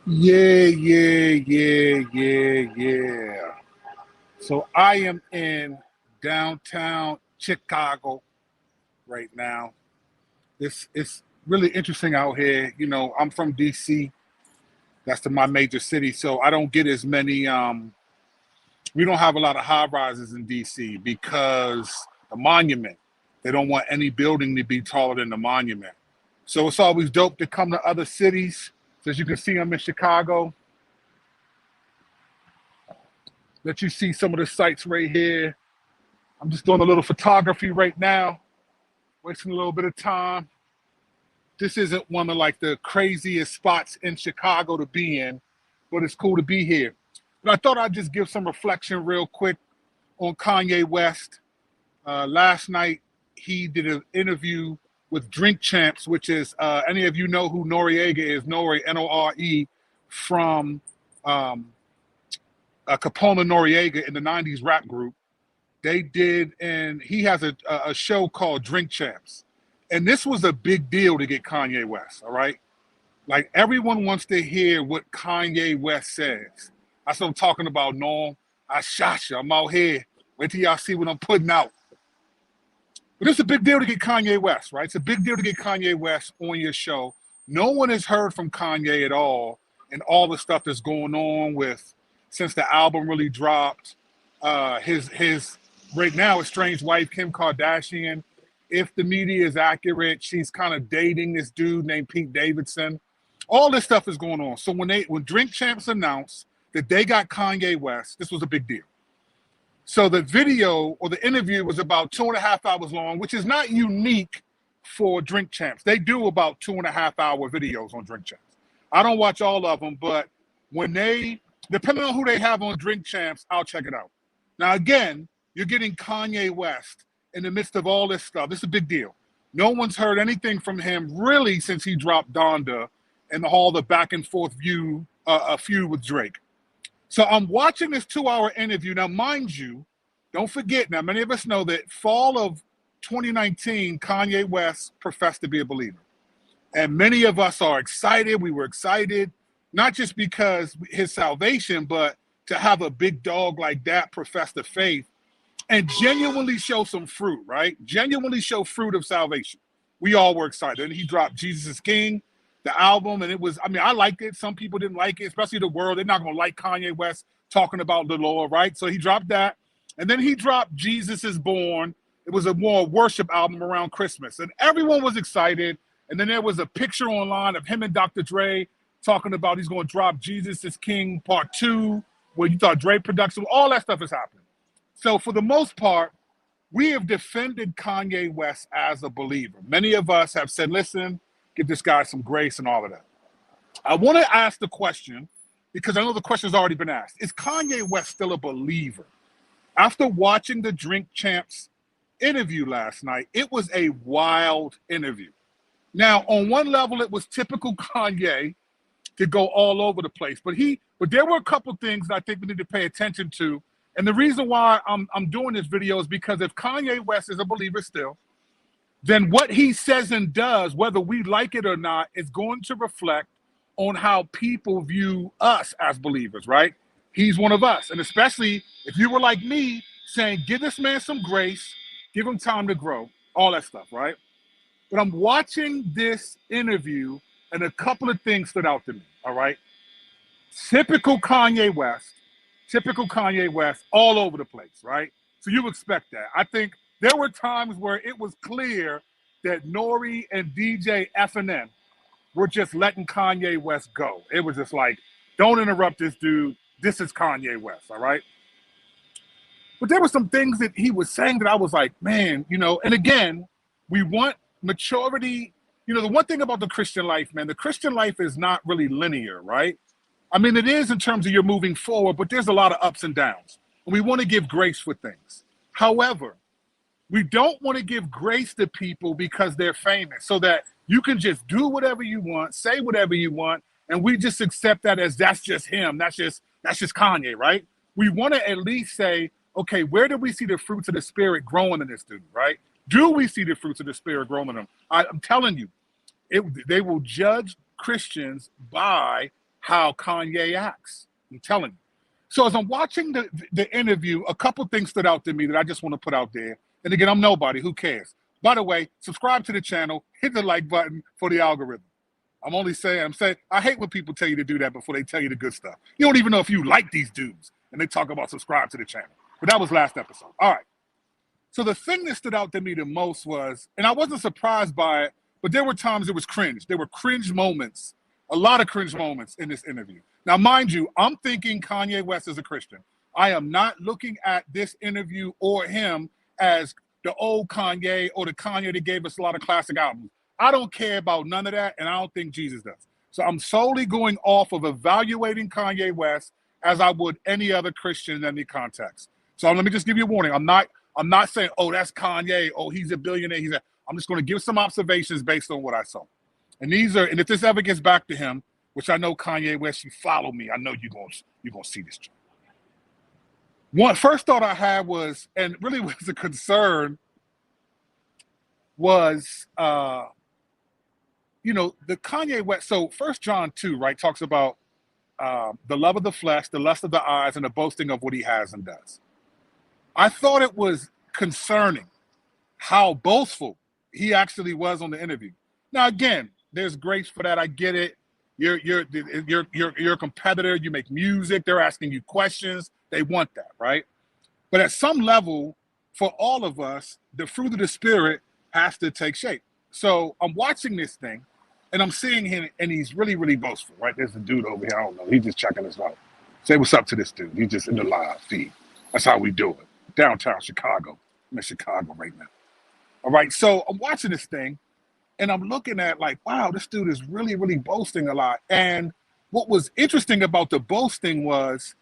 Yeah. So I am in downtown Chicago right now. It's really interesting out here. You know, I'm from DC. That's my major city. So I don't get as many we don't have a lot of high rises in DC because the monument, they don't want any building to be taller than the monument. So it's always dope to come to other cities. So as you can see, I'm in Chicago. Let you see some of the sites right here. I'm just doing a little photography right now, wasting a little bit of time. This isn't one of like the craziest spots in Chicago to be in, but it's cool to be here. But I thought I'd just give some reflection real quick on Kanye West. Last night, he did an interview with Drink Champs, which is, any of you know who Noriega is, Nore, N-O-R-E, from Capone Noriega in the 90s rap group. They did, and he has a show called Drink Champs. And this was a big deal to get Kanye West, all right? Like, everyone wants to hear what Kanye West says. That's what I'm talking about, Norm. I shot you. I'm out here. Wait till y'all see what I'm putting out. But it's a big deal to get Kanye West, right? It's a big deal to get Kanye West on your show. No one has heard from Kanye at all, and all the stuff that's going on with since the album really dropped. His right now estranged wife Kim Kardashian. If the media is accurate, she's kind of dating this dude named Pete Davidson. All this stuff is going on. So when Drink Champs announced that they got Kanye West, this was a big deal. So the video or the interview was about 2.5 hours long, which is not unique for Drink Champs. They do about 2.5 hour videos on Drink Champs. I don't watch all of them, but when depending on who they have on Drink Champs, I'll check it out. Now, again, you're getting Kanye West in the midst of all this stuff. This is a big deal. No one's heard anything from him really since he dropped Donda and all the back and forth feud with Drake. So I'm watching this 2-hour interview. Now, mind you, don't forget, now many of us know that fall of 2019, Kanye West professed to be a believer. And many of us are excited. We were excited, not just because his salvation, but to have a big dog like that profess the faith and genuinely show some fruit, right? Genuinely show fruit of salvation. We all were excited. And he dropped Jesus is King, the album, and it was, I mean, I liked it. Some people didn't like it, especially the world. They're not going to like Kanye West talking about the Lord, right? So he dropped that. And then he dropped Jesus is Born. It was a more worship album around Christmas. And everyone was excited. And then there was a picture online of him and Dr. Dre talking about he's going to drop Jesus is King Part 2, where you thought Dre production, all that stuff is happening. So for the most part, we have defended Kanye West as a believer. Many of us have said, listen, give this guy some grace and all of that. I want to ask the question, because I know the question's already been asked. Is Kanye West still a believer? After watching the Drink Champs interview last night, it was a wild interview. Now, on one level, it was typical Kanye to go all over the place. But there were a couple things that I think we need to pay attention to. And the reason why I'm doing this video is because if Kanye West is a believer still, then what he says and does, whether we like it or not, is going to reflect on how people view us as believers, right? He's one of us. And especially if you were like me saying, give this man some grace, give him time to grow, all that stuff, right? But I'm watching this interview and a couple of things stood out to me, all right? Typical Kanye West all over the place, right? So you expect that. I think there were times where it was clear that Nori and DJ FNN were just letting Kanye West go. It was just like, don't interrupt this dude. This is Kanye West, all right? But there were some things that he was saying that I was like, man, you know, and again, we want maturity. You know, the one thing about the Christian life, man, the Christian life is not really linear, right? I mean, it is in terms of you're moving forward, but there's a lot of ups and downs. And we want to give grace for things. However, we don't want to give grace to people because they're famous so that you can just do whatever you want, say whatever you want, and we just accept that as that's just him. That's just Kanye, right? We want to at least say, okay, where do we see the fruits of the Spirit growing in this dude, right? Do we see the fruits of the Spirit growing in him? I'm telling you, they will judge Christians by how Kanye acts. I'm telling you. So as I'm watching the interview, a couple things stood out to me that I just want to put out there. And again, I'm nobody. Who cares? By the way, subscribe to the channel. Hit the like button for the algorithm. I'm saying, I hate when people tell you to do that before they tell you the good stuff. You don't even know if you like these dudes. And they talk about subscribe to the channel. But that was last episode. All right. So the thing that stood out to me the most was, and I wasn't surprised by it, but there were times it was cringe. There were cringe moments, a lot of cringe moments in this interview. Now, mind you, I'm thinking Kanye West is a Christian. I am not looking at this interview or him as the old Kanye or the Kanye that gave us a lot of classic albums. I don't care about none of that, and I don't think Jesus does. So I'm solely going off of evaluating Kanye West as I would any other Christian in any context. So let me just give you a warning. I'm not saying, oh, that's Kanye. Oh, he's a billionaire. I'm just going to give some observations based on what I saw. And if this ever gets back to him, which I know Kanye West, you follow me, I know you're gonna see this. One first thought I had was, and really was a concern, was the Kanye West. So 1 John 2, right, talks about the love of the flesh, the lust of the eyes, and the boasting of what he has and does. I thought it was concerning how boastful he actually was on the interview. Now, again, there's grace for that. I get it. You're a competitor. You make music. They're asking you questions. They want that, right? But at some level, for all of us, the fruit of the Spirit has to take shape. So I'm watching this thing, and I'm seeing him, and he's really, really boastful, right? There's a dude over here. I don't know. He's just checking us out. Say what's up to this dude. He's just in the live feed. That's how we do it. Downtown Chicago. I'm in Chicago right now. All right. So I'm watching this thing, and I'm looking at like, wow, this dude is really, really boasting a lot. And what was interesting about the boasting was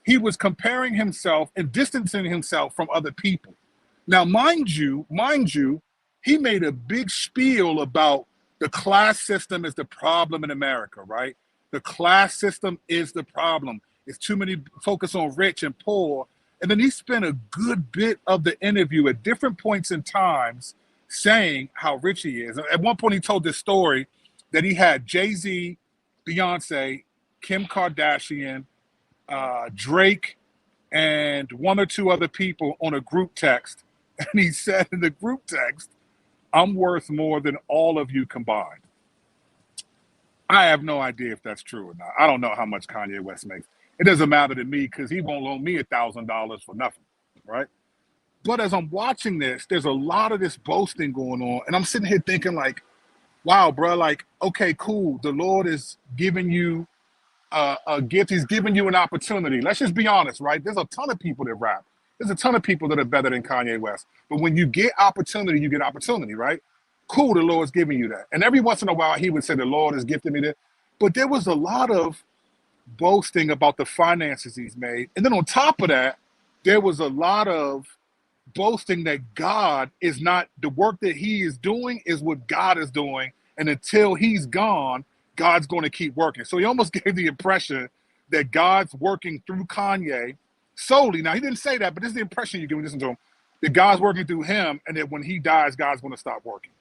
he was comparing himself and distancing himself from other people. Now, mind you, he made a big spiel about the class system is the problem in America, right? The class system is the problem. It's too many focus on rich and poor. And then he spent a good bit of the interview at different points in times saying how rich he is. At one point, he told this story that he had Jay-Z, Beyonce, Kim Kardashian, Drake, and one or two other people on a group text. And he said in the group text, I'm worth more than all of you combined. I have no idea if that's true or not. I don't know how much Kanye West makes. It doesn't matter to me because he won't loan me $1,000 for nothing, right? But as I'm watching this, there's a lot of this boasting going on. And I'm sitting here thinking like, wow, bro, like, okay, cool. The Lord is giving you a gift. He's giving you an opportunity. Let's just be honest, right? There's a ton of people that rap. There's a ton of people that are better than Kanye West. But when you get opportunity, you get opportunity, right? Cool, the Lord's giving you that. And every once in a while, he would say, the Lord has gifted me that. But there was a lot of boasting about the finances he's made. And then on top of that, there was a lot of boasting that God is not, the work that he is doing is what God is doing. And until he's gone, God's going to keep working. So he almost gave the impression that God's working through Kanye solely. Now, he didn't say that, but this is the impression you get when you listen to him, that God's working through him and that when he dies, God's going to stop working.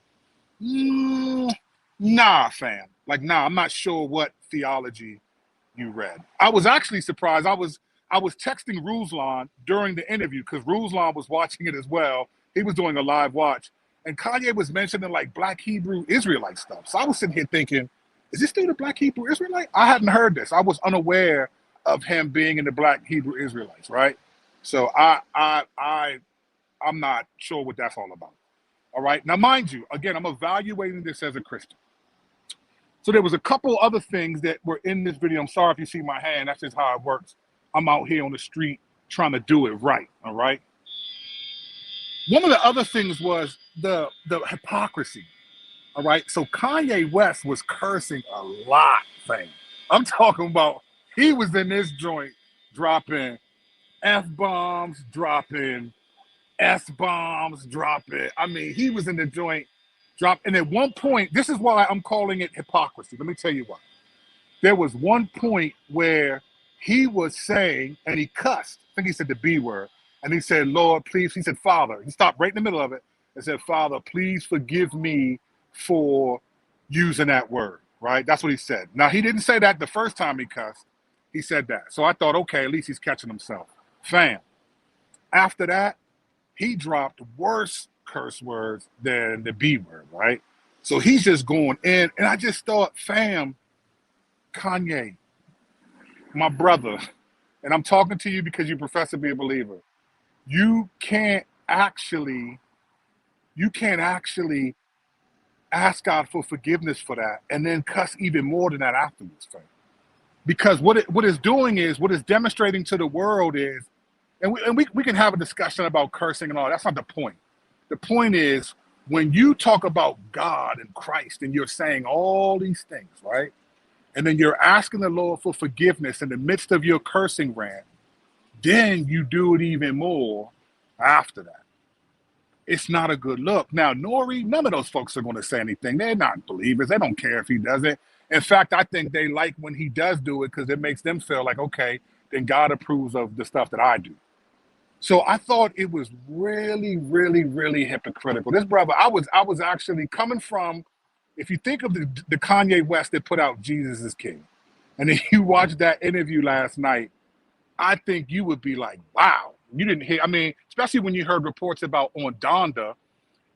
Nah, fam. Like, nah, I'm not sure what theology you read. I was actually surprised. I was texting Ruslan during the interview because Ruslan was watching it as well. He was doing a live watch. And Kanye was mentioning like Black Hebrew Israelite stuff. So I was sitting here thinking, is this dude a Black Hebrew Israelite? I hadn't heard this. I was unaware of him being in the Black Hebrew Israelites, right? So I'm not sure what that's all about. All right. Now, mind you, again, I'm evaluating this as a Christian. So there was a couple other things that were in this video. I'm sorry if you see my hand. That's just how it works. I'm out here on the street trying to do it right. All right. One of the other things was the hypocrisy. All right. So Kanye West was cursing a lot, fam. I'm talking about he was in this joint dropping F-bombs, dropping S-bombs, dropping. I mean, he was in the joint drop. And at one point, this is why I'm calling it hypocrisy. Let me tell you why. There was one point where he was saying, and he cussed, I think he said the B word, and he said, Lord, please, he said, Father. He stopped right in the middle of it and said, Father, please forgive me for using that word. right? That's what he said. Now, he didn't say that the first time he cussed. He said that. So I thought, okay, at least he's catching himself. Fam, after that, he dropped worse curse words than the B word, right? So he's just going in. And I just thought, fam, Kanye, my brother, and I'm talking to you because you profess to be a believer, you can't actually ask God for forgiveness for that and then cuss even more than that afterwards, fam. Because what it's doing is, what it's demonstrating to the world is, and we can have a discussion about cursing and all. That's not the point. The point is, when you talk about God and Christ and you're saying all these things, right? And then you're asking the Lord for forgiveness in the midst of your cursing rant, then you do it even more after that. It's not a good look. Now, Nori, none of those folks are going to say anything. They're not believers. They don't care if he does it. In fact, I think they like when he does do it because it makes them feel like, okay, then God approves of the stuff that I do. So I thought it was really, really, really hypocritical. This brother, I was actually coming from, if you think of the Kanye West that put out Jesus is King, and then you watch that interview last night, I think you would be like, wow, you didn't hear, I mean, especially when you heard reports about on Donda,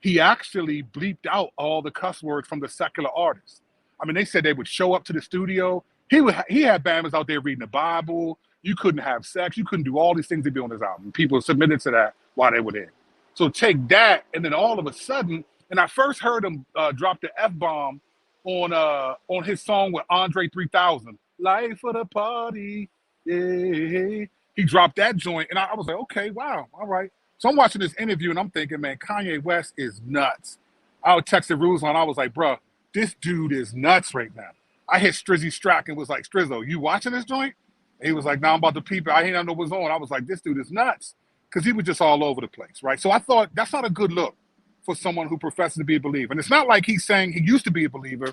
he actually bleeped out all the cuss words from the secular artists. I mean, they said they would show up to the studio. He had bandmates out there reading the Bible. You couldn't have sex. You couldn't do all these things he did on his album. People submitted to that while they were there. So take that, and then all of a sudden, and I first heard him drop the F-bomb on his song with Andre 3000, Life of the Party, yeah. He dropped that joint, and I was like, okay, wow, all right. So I'm watching this interview, and I'm thinking, man, Kanye West is nuts. I would text Ruslan. I was like, bro, this dude is nuts right now. I hit Strizzy Strack and was like, Strizzo, you watching this joint? And he was like, nah, I'm about to peep it. I didn't know what was on. I was like, this dude is nuts. Because he was just all over the place, right? So I thought that's not a good look for someone who professes to be a believer. And it's not like he's saying he used to be a believer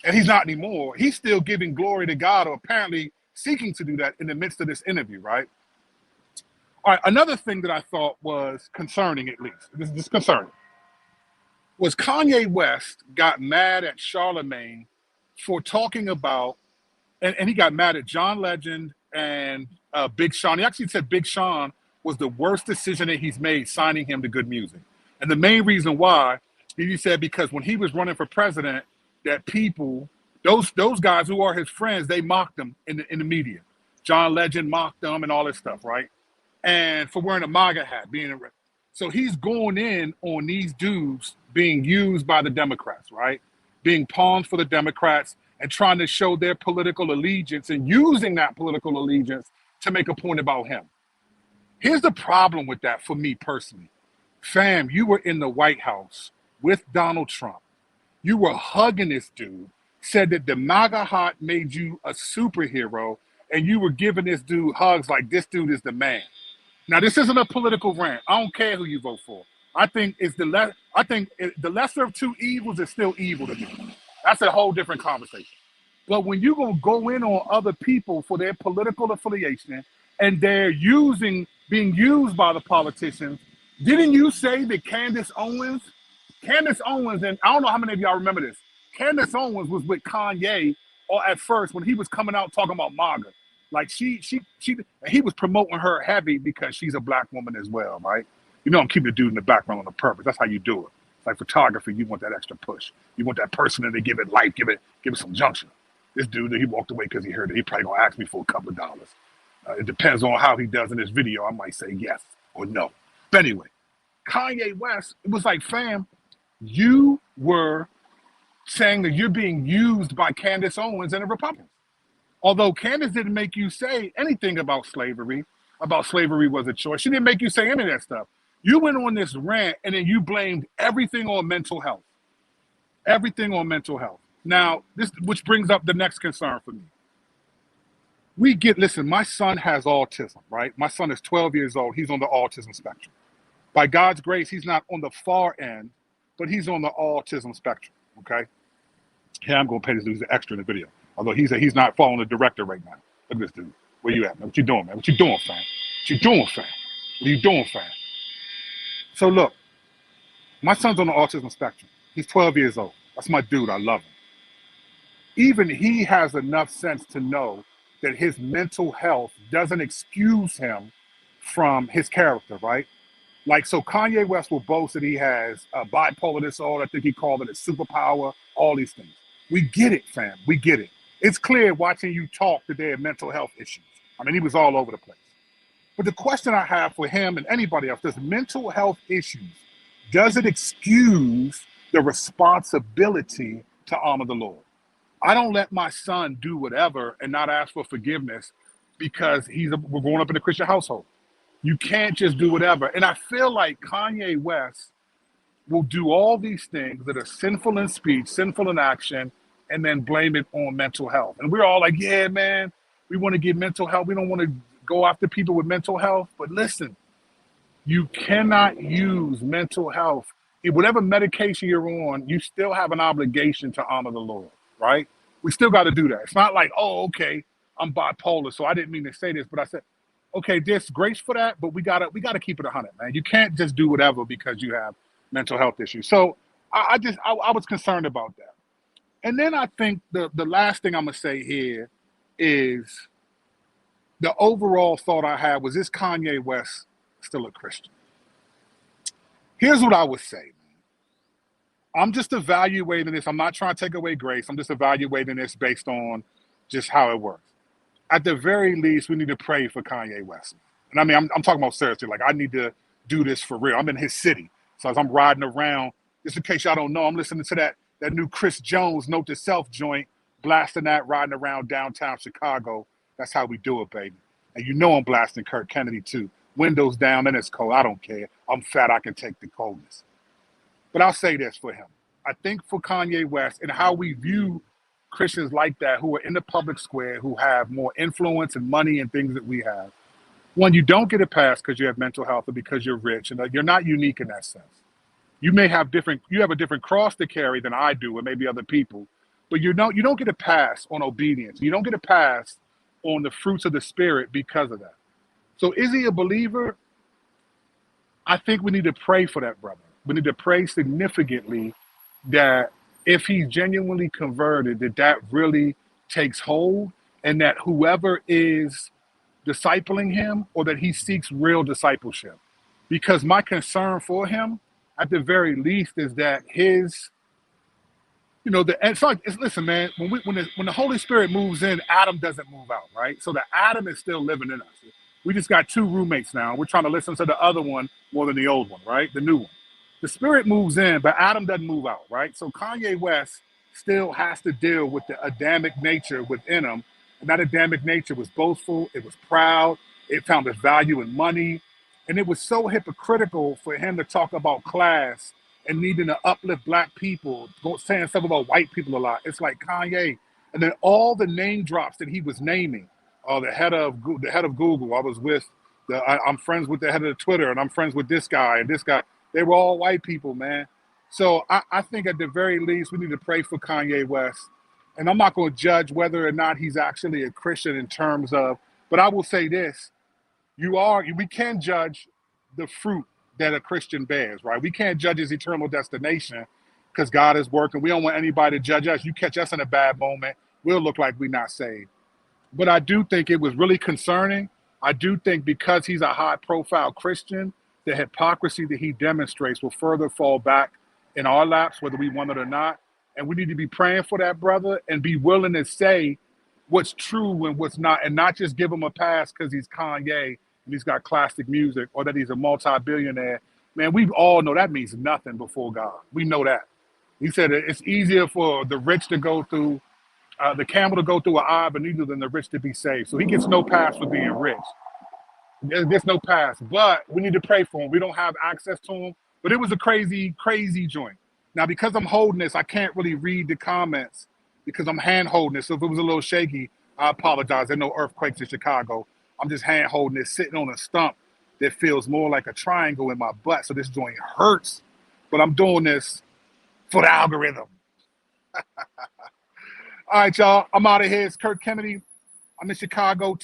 and he's not anymore. He's still giving glory to God, or apparently seeking to do that in the midst of this interview, right? All right, another thing that I thought was concerning, at least, this is concerning, was Kanye West got mad at Charlemagne for talking about, and he got mad at John Legend and Big Sean. He actually said Big Sean was the worst decision that he's made, signing him to Good Music. And the main reason why, he said, because when he was running for president, that people, those guys who are his friends, they mocked him in the media. John Legend mocked them and all this stuff, right? And for wearing a MAGA hat, so he's going in on these dudes being used by the Democrats, right? Being pawns for the Democrats and trying to show their political allegiance and using that political allegiance to make a point about him. Here's the problem with that for me personally. Fam, you were in the White House with Donald Trump. You were hugging this dude, said that the MAGA hat made you a superhero, and you were giving this dude hugs like this dude is the man. Now, this isn't a political rant. I don't care who you vote for. I think the lesser of two evils is still evil to me. That's a whole different conversation. But when you're going to go in on other people for their political affiliation and they're being used by the politicians, didn't you say that Candace Owens, and I don't know how many of y'all remember this, Candace Owens was with Kanye or at first when he was coming out talking about MAGA. Like he was promoting her heavy because she's a black woman as well, right? You know, I'm keeping the dude in the background on purpose. That's how you do it. It's like photography, you want that extra push. You want that person to give it life, give it some junction. This dude, he walked away because he heard it. He probably gonna ask me for a couple of dollars. It depends on how he does in this video. I might say yes or no. But anyway, Kanye West, it was like, fam, you were saying that you're being used by Candace Owens and the Republicans. Although Candace didn't make you say anything about slavery was a choice. She didn't make you say any of that stuff. You went on this rant and then you blamed everything on mental health. Everything on mental health. Now, which brings up the next concern for me. Listen, my son has autism, right? My son is 12 years old. He's on the autism spectrum. By God's grace, he's not on the far end, but he's on the autism spectrum, okay? Yeah, I'm going to pay this dude an extra in the video. Although he's not following the director right now. Look at this dude. Where you at, man? What you doing, man? What you doing, fam? What you doing, fam? What are you doing, fam? So look, my son's on the autism spectrum. He's 12 years old. That's my dude. I love him. even he has enough sense to know that his mental health doesn't excuse him from his character, right? Like, so Kanye West will boast that he has bipolar disorder. I think he called it a superpower, all these things. We get it, fam. We get it. It's clear watching you talk that they have mental health issues. I mean, he was all over the place. But the question I have for him and anybody else, does mental health issues, does it excuse the responsibility to honor the Lord? I don't let my son do whatever and not ask for forgiveness because we're growing up in a Christian household. You can't just do whatever. And I feel like Kanye West will do all these things that are sinful in speech, sinful in action, and then blame it on mental health. And we're all like, yeah, man, we want to get mental health. We don't want to go after people with mental health. But listen, you cannot use mental health. Whatever medication you're on, you still have an obligation to honor the Lord, right? We still got to do that. It's not like, oh, okay, I'm bipolar, so I didn't mean to say this, but I said, okay, there's grace for that, but we gotta keep it 100, man. You can't just do whatever because you have mental health issues. So I was concerned about that. And then I think the last thing I'm gonna say here is the overall thought I had was, is Kanye West still a Christian? Here's what I would say. I'm just evaluating this. I'm not trying to take away grace. I'm just evaluating this based on just how it works. At the very least, we need to pray for Kanye West. And I mean, I'm talking about seriously. Like, I need to do this for real. I'm in his city. So as I'm riding around, just in case y'all don't know, I'm listening to that new Chris Jones Note to Self joint, blasting that, riding around downtown Chicago. That's how we do it, baby. And you know I'm blasting Kirk Kennedy too. Windows down and it's cold. I don't care. I'm fat. I can take the coldness. But I'll say this for him. I think for Kanye West and how we view Christians like that who are in the public square, who have more influence and money and things that we have, one, you don't get a pass because you have mental health or because you're rich, and you're not unique in that sense. You have a different cross to carry than I do, or maybe other people, but you don't get a pass on obedience. You don't get a pass on the fruits of the Spirit because of that. So is he a believer? I think we need to pray for that brother. We need to pray significantly that if he's genuinely converted, that really takes hold, and that whoever is discipling him, or that he seeks real discipleship. Because my concern for him, at the very least, is that his, listen, man, when the Holy Spirit moves in, Adam doesn't move out, right? So the Adam is still living in us. We just got two roommates now. We're trying to listen to the other one more than the old one, right? The new one. The Spirit moves in, but Adam doesn't move out, right? So Kanye West still has to deal with the Adamic nature within him. And that Adamic nature was boastful, it was proud, it found its value in money. And it was so hypocritical for him to talk about class and needing to uplift black people, saying stuff about white people a lot. It's like Kanye. And then all the name drops that he was naming, the head of Google, I was with, I'm friends with the head of Twitter, and I'm friends with this guy and this guy. They were all white people, man. So I think at the very least, we need to pray for Kanye West. And I'm not going to judge whether or not he's actually a Christian in terms of, but I will say this, we can judge the fruit that a Christian bears, right? We can't judge his eternal destination because God is working. We don't want anybody to judge us. You catch us in a bad moment, we'll look like we're not saved. But I do think it was really concerning. I do think because he's a high-profile Christian, the hypocrisy that he demonstrates will further fall back in our laps, whether we want it or not. And we need to be praying for that brother and be willing to say what's true and what's not, and not just give him a pass because he's Kanye and he's got classic music, or that he's a multi-billionaire. Man, we all know that means nothing before God. We know that. He said it's easier for the rich to go through, the camel to go through an eye of a needle than the rich to be saved. So he gets no pass for being rich. There's no pass, but we need to pray for him. We don't have access to him, but it was a crazy, crazy joint. Now, because I'm holding this, I can't really read the comments because I'm hand holding this. So if it was a little shaky, I apologize. There are no earthquakes in Chicago. I'm just hand holding this, sitting on a stump that feels more like a triangle in my butt. So this joint hurts, but I'm doing this for the algorithm. All right, y'all. I'm out of here. It's Kirk Kennedy. I'm in Chicago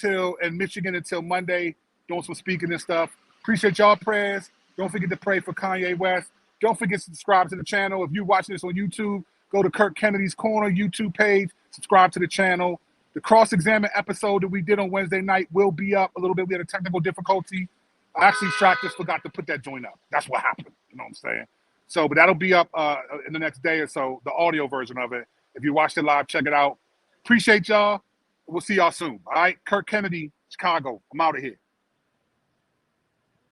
and Michigan until Monday, doing some speaking and stuff. Appreciate y'all prayers. Don't forget to pray for Kanye West. Don't forget to subscribe to the channel. If you're watching this on YouTube, go to Kirk Kennedy's Corner YouTube page, subscribe to the channel. The cross-examine episode that we did on Wednesday night will be up a little bit. We had a technical difficulty. I actually, Shaq just forgot to put that joint up. That's what happened. You know what I'm saying? So, but that'll be up in the next day or so, the audio version of it. If you watched it live, check it out. Appreciate y'all. We'll see y'all soon. All right? Kirk Kennedy, Chicago. I'm out of here.